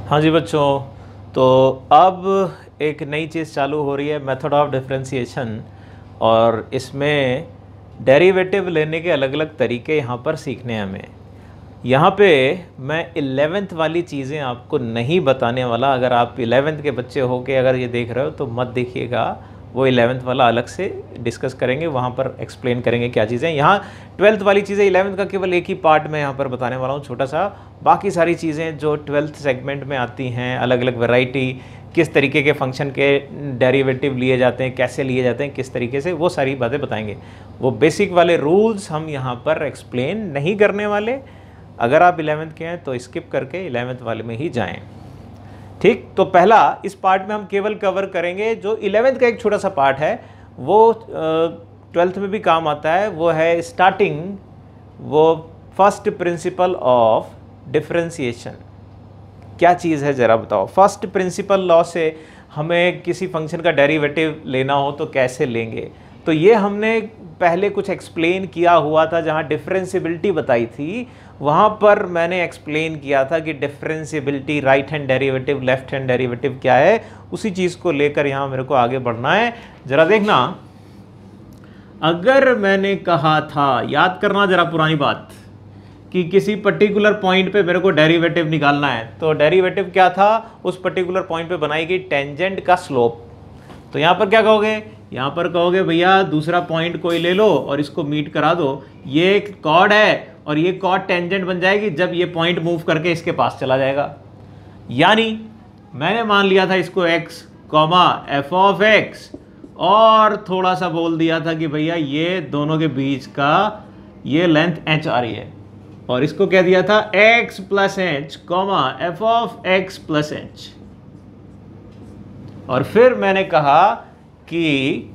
हाँ जी बच्चों, तो अब एक नई चीज़ चालू हो रही है, मेथड ऑफ डिफरेंशिएशन। और इसमें डेरिवेटिव लेने के अलग अलग तरीके यहाँ पर सीखने हैं हमें। यहाँ पे मैं 11th वाली चीज़ें आपको नहीं बताने वाला। अगर आप 11th के बच्चे हो के अगर ये देख रहे हो तो मत देखिएगा, वो 11th वाला अलग से डिस्कस करेंगे, वहाँ पर एक्सप्लेन करेंगे क्या चीज़ें। यहाँ 12th वाली चीज़ें 11th का केवल एक ही पार्ट में यहाँ पर बताने वाला हूँ, छोटा सा। बाकी सारी चीज़ें जो 12th सेगमेंट में आती हैं, अलग अलग वैरायटी, किस तरीके के फंक्शन के डेरिवेटिव लिए जाते हैं, कैसे लिए जाते हैं, किस तरीके से, वो सारी बातें बताएंगे। वो बेसिक वाले रूल्स हम यहाँ पर एक्सप्लेन नहीं करने वाले। अगर आप 11th के हैं तो स्किप करके 11th वाले में ही जाएं, ठीक। तो पहला इस पार्ट में हम केवल कवर करेंगे जो 11th का एक छोटा सा पार्ट है, वो 12th में भी काम आता है। वो है स्टार्टिंग, वो फर्स्ट प्रिंसिपल ऑफ डिफरेंशिएशन। क्या चीज़ है ज़रा बताओ। फर्स्ट प्रिंसिपल लॉ से हमें किसी फंक्शन का डेरिवेटिव लेना हो तो कैसे लेंगे, तो ये हमने पहले कुछ एक्सप्लेन किया हुआ था। जहाँ डिफरेंशियबिलिटी बताई थी वहाँ पर मैंने एक्सप्लेन किया था कि differentiability, right hand derivative, left hand derivative क्या है। उसी चीज़ को लेकर यहाँ मेरे को आगे बढ़ना है। ज़रा देखना, अगर मैंने कहा था, याद करना ज़रा पुरानी बात, कि किसी पर्टिकुलर पॉइंट पे मेरे को डेरिवेटिव निकालना है, तो डेरिवेटिव क्या था, उस पर्टिकुलर पॉइंट पे बनाई गई टेंजेंट का स्लोप। तो यहाँ पर क्या कहोगे, यहाँ पर कहोगे भैया दूसरा पॉइंट कोई ले लो और इसको मीट करा दो। ये एक कॉर्ड है और ये कॉर्ड टेंजेंट बन जाएगी जब ये पॉइंट मूव करके इसके पास चला जाएगा। यानी मैंने मान लिया था इसको x, एफ ऑफ एक्स, और थोड़ा सा बोल दिया था कि भैया ये दोनों के बीच का ये लेंथ h आ रही है, और इसको कह दिया था x plus H, F of x plus H. और फिर मैंने कहा कि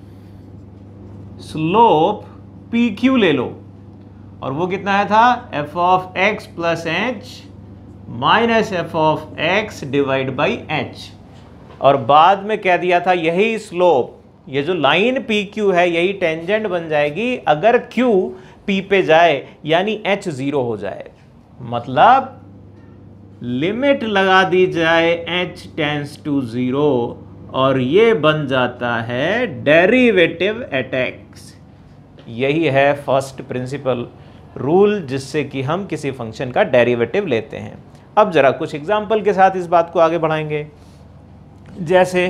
स्लोप पी क्यू ले लो, और वो कितना आया था, F of x plus h minus F of x divide by H. और बाद में कह दिया था यही स्लोप, ये जो लाइन पी क्यू है, यही टेंजेंट बन जाएगी अगर क्यू पी पे जाए, यानी एच 0 हो जाए। मतलब लिमिट लगा दी जाए एच टेंस टू 0, और ये बन जाता है डेरिवेटिव एट एक्स। यही है फर्स्ट प्रिंसिपल रूल, जिससे कि हम किसी फंक्शन का डेरिवेटिव लेते हैं। अब जरा कुछ एग्जांपल के साथ इस बात को आगे बढ़ाएंगे। जैसे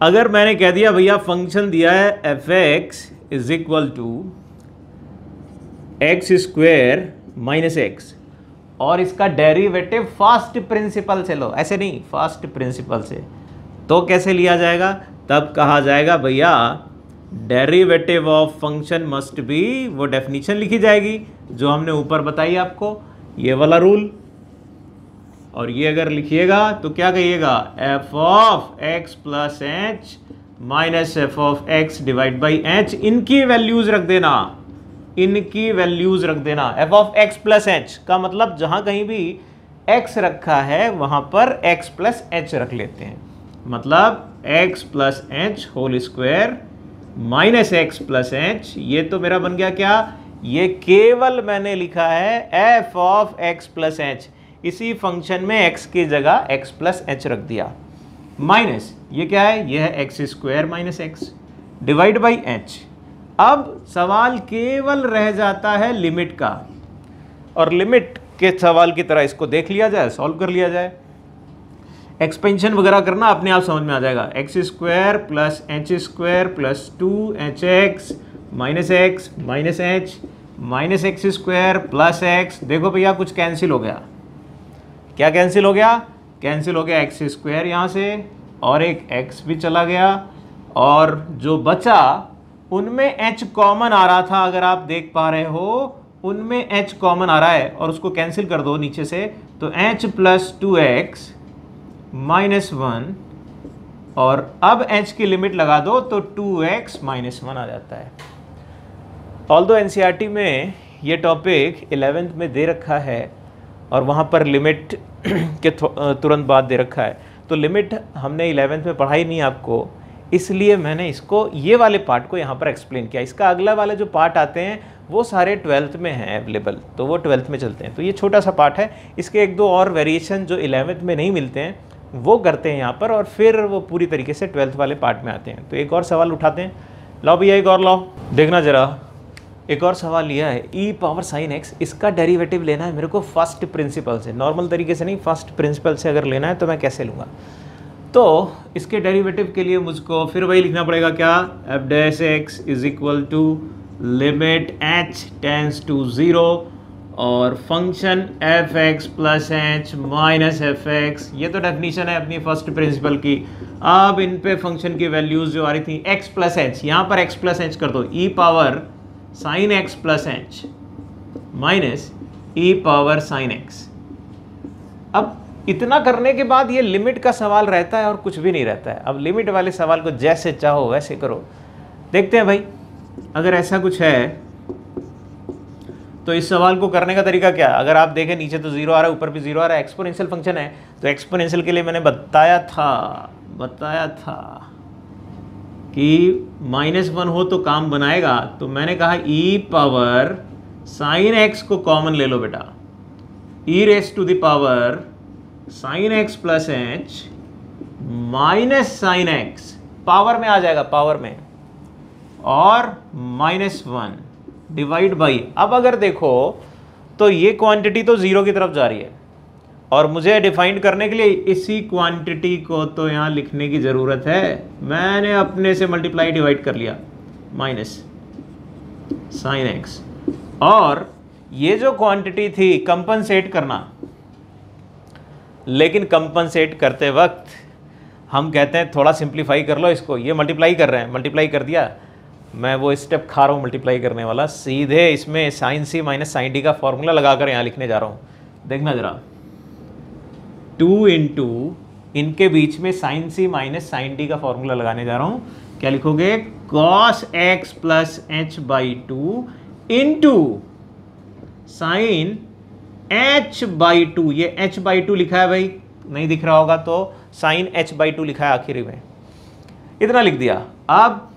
अगर मैंने कह दिया भैया फंक्शन दिया है f x is equal to x square minus x, और इसका डेरिवेटिव फर्स्ट प्रिंसिपल से लो, ऐसे नहीं, फर्स्ट प्रिंसिपल से। तो कैसे लिया जाएगा, तब कहा जाएगा भैया derivative of function must be, वो डेफिनेशन लिखी जाएगी जो हमने ऊपर बताई आपको, ये वाला रूल। और ये अगर लिखिएगा तो क्या कहिएगा, F of x plus h minus F of x divide by H. इनकी वैल्यूज रख देना, इनकी वैल्यूज रख देना। F of x plus H का मतलब जहां कहीं भी एक्स रखा है वहां पर एक्स प्लस एच रख लेते हैं। मतलब x plus h whole square minus x plus h. ये तो मेरा बन गया क्या, ये केवल मैंने लिखा है F of x plus H, इसी फंक्शन में एक्स की जगह एक्स प्लस एच रख दिया, माइनस ये क्या है, ये है x square minus x divide by H. अब सवाल केवल रह जाता है लिमिट का, और लिमिट के सवाल की तरह इसको देख लिया जाए, सॉल्व कर लिया जाए। एक्सपेंशन वगैरह करना अपने आप समझ में आ जाएगा। X square plus H square plus 2 H minus H minus x square plus x. देखो भैया कुछ कैंसिल हो गया, क्या कैंसिल हो गया, कैंसिल हो गया एक्स स्क्वायर यहाँ से, और एक एक्स भी चला गया, और जो बचा उनमें h कॉमन आ रहा था, अगर आप देख पा रहे हो उनमें h कॉमन आ रहा है, और उसको कैंसिल कर दो नीचे से, तो h प्लस 2x माइनस 1, और अब h की लिमिट लगा दो तो 2x माइनस 1 आ जाता है। ऑल्दो एनसीईआरटी में ये टॉपिक 11th में दे रखा है, और वहाँ पर लिमिट के तुरंत बाद दे रखा है। तो लिमिट हमने 11th में पढ़ाई नहीं आपको, इसलिए मैंने इसको ये वाले पार्ट को यहाँ पर एक्सप्लेन किया। इसका अगला वाले जो पार्ट आते हैं वो सारे 12th में हैं अवेलेबल, तो वो 12th में चलते हैं। तो ये छोटा सा पार्ट है, इसके एक दो और वेरिएशन जो 11th में नहीं मिलते हैं वो करते हैं यहाँ पर, और फिर वो पूरी तरीके से 12th वाले पार्ट में आते हैं। तो एक और सवाल उठाते हैं, लाओ भैया एक और लाओ, देखना जरा। एक और सवाल लिया है e पावर साइन x, इसका डेरिवेटिव लेना है मेरे को फर्स्ट प्रिंसिपल से, नॉर्मल तरीके से नहीं, फर्स्ट प्रिंसिपल से अगर लेना है तो मैं कैसे लूँगा। तो इसके डेरिवेटिव के लिए मुझको फिर वही लिखना पड़ेगा, क्या, f dash x is equal to limit h tends to 0 और function f x plus h minus f x. ये तो डेफिनीशन है अपनी फर्स्ट प्रिंसिपल की। अब इन पे फंक्शन की वैल्यूज जो आ रही थी x प्लस एच, यहाँ पर x प्लस एच कर दो, e power sine x plus h minus e power sine x. अब इतना करने के बाद ये लिमिट का सवाल रहता है और कुछ भी नहीं रहता है। अब लिमिट वाले सवाल को जैसे चाहो वैसे करो। देखते हैं भाई, अगर ऐसा कुछ है तो इस सवाल को करने का तरीका क्या है। अगर आप देखें नीचे तो 0 आ रहा है, ऊपर भी 0 आ रहा है, एक्सपोनेंशियल फंक्शन है, तो एक्सपोनेंशियल के लिए मैंने बताया था कि -1 हो तो काम बनाएगा। तो मैंने कहा e पावर साइन एक्स को कॉमन ले लो बेटा, e raise to the power sine x plus h minus sine x, power में आ जाएगा, पावर में, और -1 डिवाइड बाई। अब अगर देखो तो ये क्वांटिटी तो 0 की तरफ जा रही है, और मुझे डिफाइन करने के लिए इसी क्वांटिटी को तो यहाँ लिखने की ज़रूरत है। मैंने अपने से मल्टीप्लाई डिवाइड कर लिया, माइनस साइन एक्स, और ये जो क्वांटिटी थी कंपनसेट करना, लेकिन कंपनसेट करते वक्त हम कहते हैं थोड़ा सिंप्लीफाई कर लो इसको। ये मल्टीप्लाई कर रहे हैं, मल्टीप्लाई कर दिया, मैं वो स्टेप खा रहा हूँ मल्टीप्लाई करने वाला, सीधे इसमें साइन सी माइनस साइन डी का फॉर्मूला लगाकर यहाँ लिखने जा रहा हूँ। देखना जरा, 2 इंटू इनके बीच में साइन सी माइनस साइन डी का फॉर्मूला लगाने जा रहा हूँ। क्या लिखोगे, cos x plus H by 2 into sine h by 2, ये h बाई 2 लिखा है भाई, नहीं दिख रहा होगा तो साइन h बाई 2 लिखा है आखिरी में, इतना लिख दिया। अब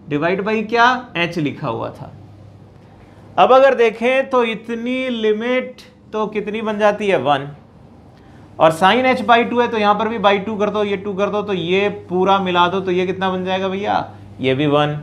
डिवाइड बाई क्या, h लिखा हुआ था। अब अगर देखें तो इतनी लिमिट तो कितनी बन जाती है, 1, और साइन h बाई 2 है तो यहां पर भी बाई 2 कर दो, ये 2 कर दो, तो ये पूरा मिला दो, तो ये कितना बन जाएगा भैया, ये भी 1।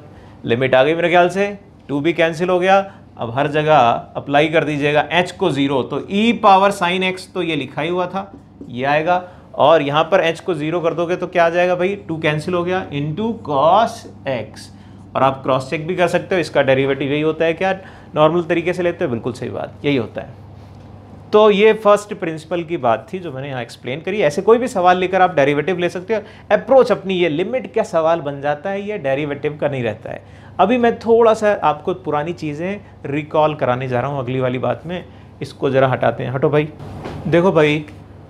लिमिट आ गई मेरे ख्याल से, 2 भी कैंसिल हो गया। अब हर जगह अप्लाई कर दीजिएगा h को 0, तो e पावर साइन x तो ये लिखा ही हुआ था, ये आएगा, और यहाँ पर h को 0 कर दोगे तो क्या आ जाएगा भाई, 2 कैंसिल हो गया, इंटू कॉस x। और आप क्रॉस चेक भी कर सकते हो, इसका डेरिवेटिव यही होता है क्या, नॉर्मल तरीके से लेते हो, बिल्कुल सही बात, यही होता है। तो ये फर्स्ट प्रिंसिपल की बात थी जो मैंने यहाँ एक्सप्लेन करी। ऐसे कोई भी सवाल लेकर आप डेरिवेटिव ले सकते हो। अप्रोच अपनी ये लिमिट का सवाल बन जाता है, ये डेरिवेटिव का नहीं रहता है। अभी मैं थोड़ा सा आपको पुरानी चीज़ें रिकॉल कराने जा रहा हूँ अगली वाली बात में। इसको ज़रा हटाते हैं, हटो भाई। देखो भाई,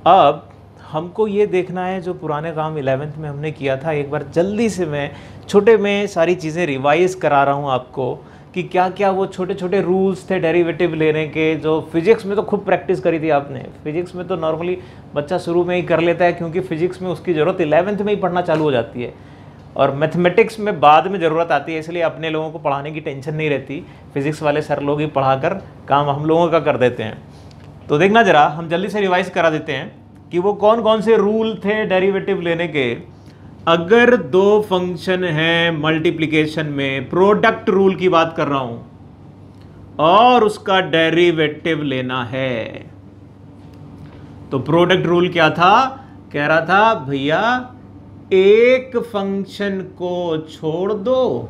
अब हमको ये देखना है जो पुराने काम 11th में हमने किया था, एक बार जल्दी से मैं छोटे में सारी चीज़ें रिवाइज़ करा रहा हूँ आपको कि क्या क्या वो छोटे छोटे रूल्स थे डेरिवेटिव लेने के, जो फिजिक्स में तो खूब प्रैक्टिस करी थी आपने। फिजिक्स में तो नॉर्मली बच्चा शुरू में ही कर लेता है, क्योंकि फिजिक्स में उसकी ज़रूरत 11th में ही पढ़ना चालू हो जाती है, और मैथमेटिक्स में बाद में ज़रूरत आती है, इसलिए अपने लोगों को पढ़ाने की टेंशन नहीं रहती। फिजिक्स वाले सर लोग ही पढ़ाकर काम हम लोगों का कर देते हैं। तो देखना ज़रा, हम जल्दी से रिवाइज करा देते हैं कि वो कौन कौन से रूल थे डेरिवेटिव लेने के। अगर दो फंक्शन हैं मल्टीप्लिकेशन में, प्रोडक्ट रूल की बात कर रहा हूं, और उसका डेरिवेटिव लेना है, तो प्रोडक्ट रूल क्या था, कह रहा था भैया एक फंक्शन को छोड़ दो,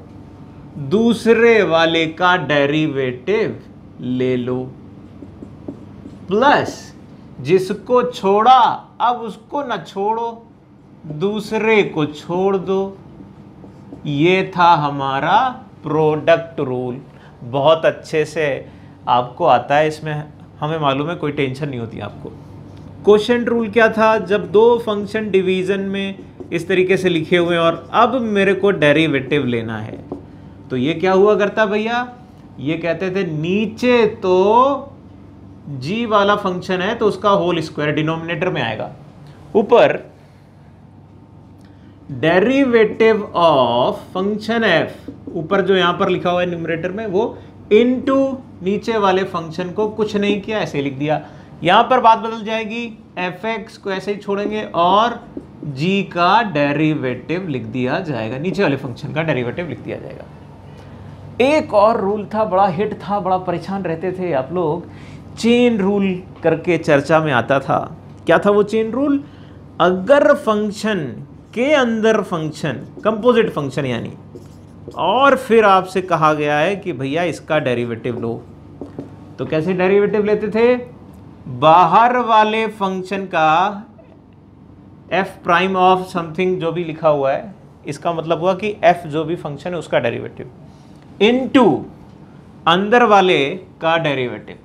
दूसरे वाले का डेरिवेटिव ले लो, प्लस जिसको छोड़ा अब उसको ना छोड़ो, दूसरे को छोड़ दो। ये था हमारा प्रोडक्ट रूल। बहुत अच्छे से आपको आता है, इसमें हमें मालूम है, कोई टेंशन नहीं होती आपको। क्वोशिएंट रूल क्या था, जब दो फंक्शन डिवीजन में इस तरीके से लिखे हुए हैं और अब मेरे को डेरिवेटिव लेना है, तो ये क्या हुआ करता भैया, ये कहते थे नीचे तो g वाला फंक्शन है तो उसका होल स्क्वायर डिनोमिनेटर में आएगा, ऊपर डेरिवेटिव ऑफ फंक्शन एफ, ऊपर जो यहां पर लिखा हुआ है न्यूमरेटर में वो, इनटू नीचे वाले फंक्शन को कुछ नहीं किया ऐसे लिख दिया। यहां पर बात बदल जाएगी, एफ एक्स को ऐसे ही छोड़ेंगे और जी का डेरिवेटिव लिख दिया जाएगा, नीचे वाले फंक्शन का डेरिवेटिव लिख दिया जाएगा। एक और रूल था, बड़ा हिट था, बड़ा परेशान रहते थे आप लोग, चेन रूल करके चर्चा में आता था। क्या था वो चेन रूल? अगर फंक्शन के अंदर फंक्शन, कंपोजिट फंक्शन यानी, और फिर आपसे कहा गया है कि भैया इसका डेरिवेटिव लो, तो कैसे डेरिवेटिव लेते थे? बाहर वाले फंक्शन का एफ प्राइम ऑफ समथिंग जो भी लिखा हुआ है, इसका मतलब हुआ कि एफ जो भी फंक्शन है उसका डेरिवेटिव, इनटू अंदर वाले का डेरिवेटिव,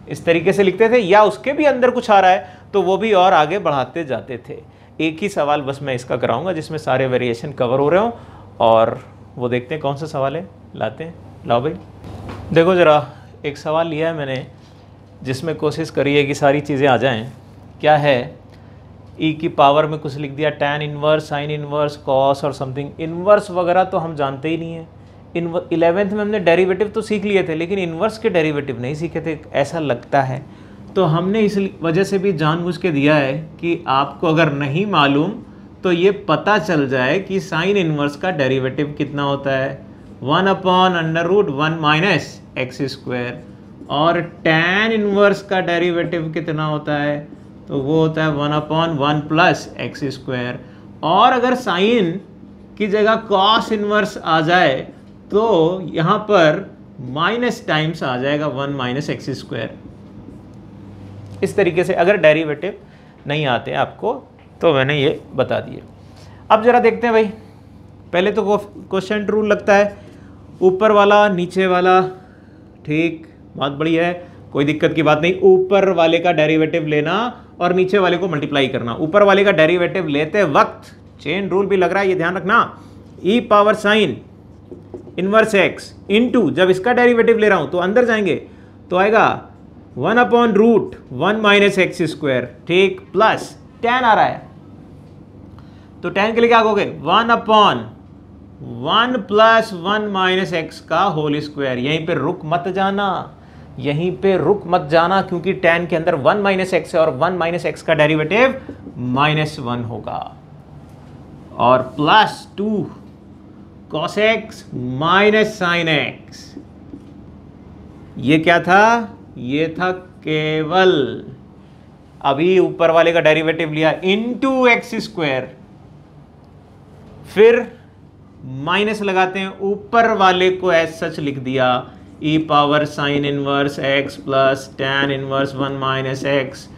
इस तरीके से लिखते थे। या उसके भी अंदर कुछ आ रहा है तो वो भी और आगे बढ़ाते जाते थे। एक ही सवाल बस मैं इसका कराऊंगा जिसमें सारे वेरिएशन कवर हो रहे हों, और वो देखते हैं कौन सा सवाल है, लाते हैं। लाओ भाई, देखो ज़रा, एक सवाल लिया है मैंने जिसमें कोशिश करी है कि सारी चीज़ें आ जाएं। क्या है? ई की पावर में कुछ लिख दिया, tan inverse, sine inverse, cos और समथिंग। इनवर्स वगैरह तो हम जानते ही नहीं है। 11th में हमने डेरिवेटिव तो सीख लिए थे, लेकिन इनवर्स के डेरिवेटिव नहीं सीखे थे ऐसा लगता है। तो हमने इस वजह से भी जानबूझ के दिया है कि आपको अगर नहीं मालूम तो ये पता चल जाए कि साइन इनवर्स का डेरिवेटिव कितना होता है, 1/√1 माइनस एक्स स्क्वायर। और tan इनवर्स का डेरिवेटिव कितना होता है? तो वो होता है 1/1 प्लस एक्स स्क्वायर। और अगर साइन की जगह कॉस इनवर्स आ जाए तो यहाँ पर माइनस टाइम्स आ जाएगा 1 माइनस एक्स स्क्वायर। इस तरीके से अगर डेरिवेटिव नहीं आते आपको तो मैंने ये बता दिए। अब जरा देखते हैं भाई, पहले तो क्वेश्चन रूल लगता है, ऊपर वाला नीचे वाला, ठीक, बहुत बढ़िया है, कोई दिक्कत की बात नहीं। ऊपर वाले का डेरिवेटिव लेना और नीचे वाले को मल्टीप्लाई करना। ऊपर वाले का डेरिवेटिव लेते वक्त चेन रूल भी लग रहा है, ये ध्यान रखना, e power sine inverse x into, जब इसका डेरिवेटिव ले रहा हूं तो अंदर जाएंगे तो आएगा 1/√1 माइनस एक्स स्क्वायर, ठीक, प्लस tan आ रहा है तो tan के लिए क्या कहोगे? 1/1 प्लस 1 माइनस एक्स का होल स्क्वायर। यहीं पे रुक मत जाना, यहीं पे रुक मत जाना, क्योंकि tan के अंदर 1 माइनस एक्स है और 1 माइनस एक्स का डेरिवेटिव -1 होगा, और plus 2 cos x minus sine x। ये क्या था? ये था केवल, अभी ऊपर वाले का डेरिवेटिव लिया इनटू एक्स स्क्वायर, फिर माइनस लगाते हैं, ऊपर वाले को एज सच लिख दिया, e power sine inverse x plus tan inverse 1 minus x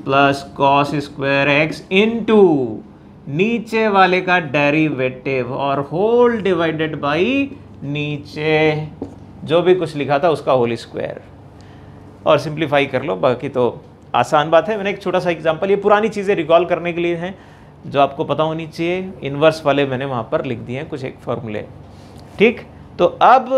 plus cos square x into नीचे वाले का डेरिवेटिव और होल डिवाइडेड बाई नीचे जो भी कुछ लिखा था उसका होल स्क्वायर, और सिंप्लीफाई कर लो, बाकी तो आसान बात है। मैंने एक छोटा सा एग्जांपल, ये पुरानी चीज़ें रिकॉल करने के लिए हैं जो आपको पता होनी चाहिए। इन्वर्स वाले मैंने वहाँ पर लिख दिए हैं कुछ एक फॉर्मूले, ठीक। तो अब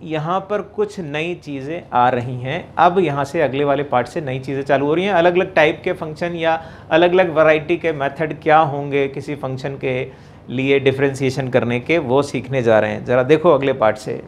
यहाँ पर कुछ नई चीज़ें आ रही हैं। अब यहाँ से अगले वाले पार्ट से नई चीज़ें चालू हो रही हैं। अलग अलग टाइप के फंक्शन या अलग अलग वैरायटी के मेथड क्या होंगे किसी फंक्शन के लिए डिफरेंशिएशन करने के, वो सीखने जा रहे हैं। ज़रा देखो अगले पार्ट से।